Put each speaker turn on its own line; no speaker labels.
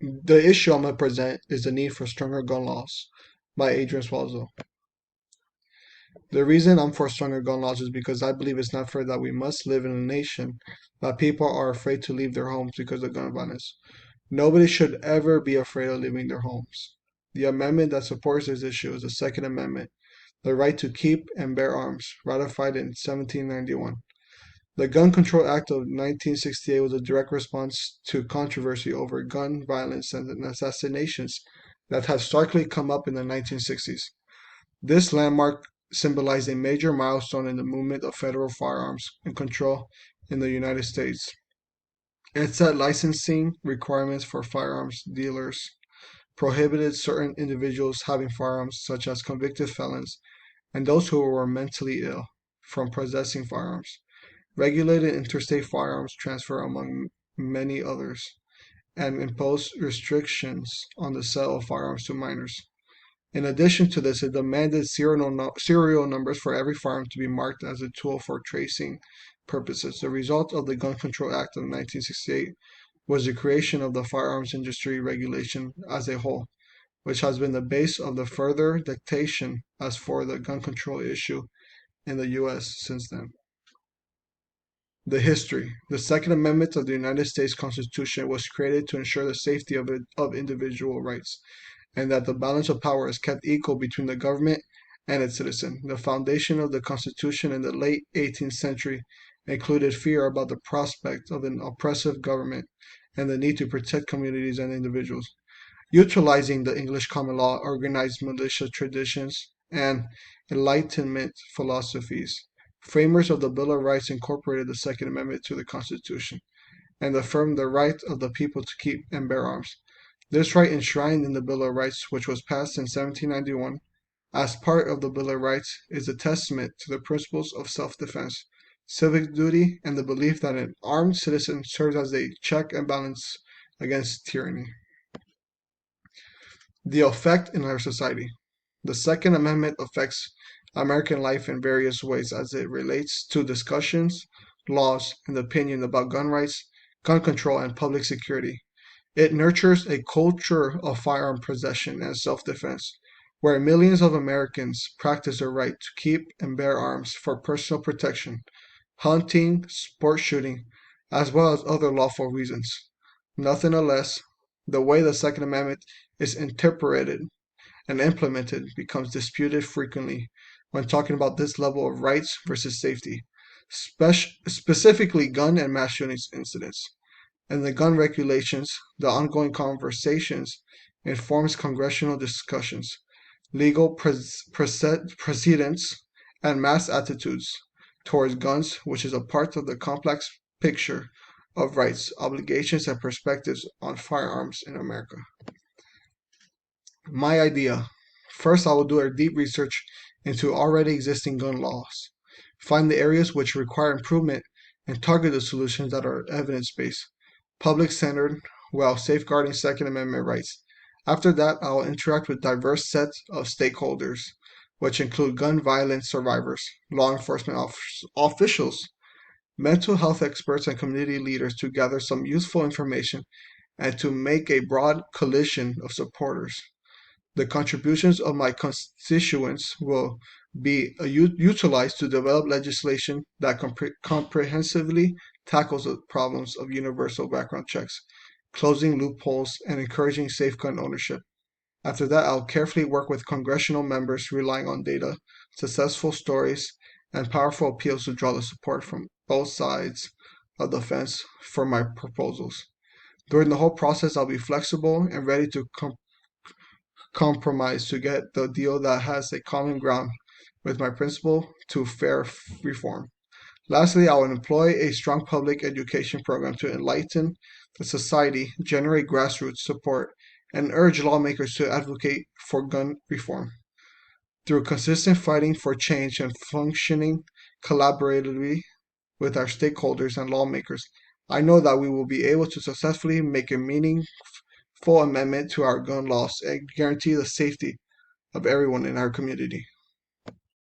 The issue I'm going to present is the need for stronger gun laws by Adrian Swalzo. The reason I'm for stronger gun laws is because I believe it's not fair that we must live in a nation that people are afraid to leave their homes because of gun violence. Nobody should ever be afraid of leaving their homes. The amendment that supports this issue is the Second Amendment, the right to keep and bear arms, ratified in 1791. The Gun Control Act of 1968 was a direct response to controversy over gun violence and assassinations that had starkly come up in the 1960s. This landmark symbolized a major milestone in the movement of federal firearms and control in the United States. It set licensing requirements for firearms dealers, prohibited certain individuals having firearms, such as convicted felons and those who were mentally ill, from possessing firearms, regulated interstate firearms transfer, among many others, and imposed restrictions on the sale of firearms to minors. In addition to this, it demanded serial numbers for every firearm to be marked as a tool for tracing purposes. The result of the Gun Control Act of 1968 was the creation of the firearms industry regulation as a whole, which has been the base of the further dictation as for the gun control issue in the U.S. since then. The history. The Second Amendment of the United States Constitution was created to ensure the safety of individual rights, and that the balance of power is kept equal between the government and its citizen. The foundation of the Constitution in the late 18th century included fear about the prospect of an oppressive government and the need to protect communities and individuals. Utilizing the English common law, organized militia traditions, and Enlightenment philosophies, framers of the Bill of Rights incorporated the Second Amendment to the Constitution and affirmed the right of the people to keep and bear arms. This right, enshrined in the Bill of Rights, which was passed in 1791 as part of the Bill of Rights, is a testament to the principles of self-defense, civic duty, and the belief that an armed citizen serves as a check and balance against tyranny. The effect in our society. The Second Amendment affects American life in various ways as it relates to discussions, laws, and opinion about gun rights, gun control, and public security. It nurtures a culture of firearm possession and self defense, where millions of Americans practice their right to keep and bear arms for personal protection, hunting, sport shooting, as well as other lawful reasons. Nonetheless, the way the Second Amendment is interpreted and implemented becomes disputed frequently when talking about this level of rights versus safety, specifically gun and mass shooting incidents. In the gun regulations, the ongoing conversations informs congressional discussions, legal precedents, and mass attitudes towards guns, which is a part of the complex picture of rights, obligations, and perspectives on firearms in America. My idea. First, I will do a deep research into already existing gun laws, find the areas which require improvement, and target the solutions that are evidence based, public centered, while safeguarding Second Amendment rights. After that, I will interact with diverse sets of stakeholders, which include gun violence survivors, law enforcement officials, mental health experts, and community leaders to gather some useful information and to make a broad coalition of supporters. The contributions of my constituents will be utilized to develop legislation that comprehensively tackles the problems of universal background checks, closing loopholes, and encouraging safe gun ownership. After that, I'll carefully work with congressional members relying on data, successful stories, and powerful appeals to draw the support from both sides of the fence for my proposals. During the whole process, I'll be flexible and ready to compromise to get the deal that has a common ground with my principle to fair reform. Lastly, I will employ a strong public education program to enlighten the society, generate grassroots support, and urge lawmakers to advocate for gun reform. Through consistent fighting for change and functioning collaboratively with our stakeholders and lawmakers, I know that we will be able to successfully make a meaningful amendment to our gun laws and guarantee the safety of everyone in our community.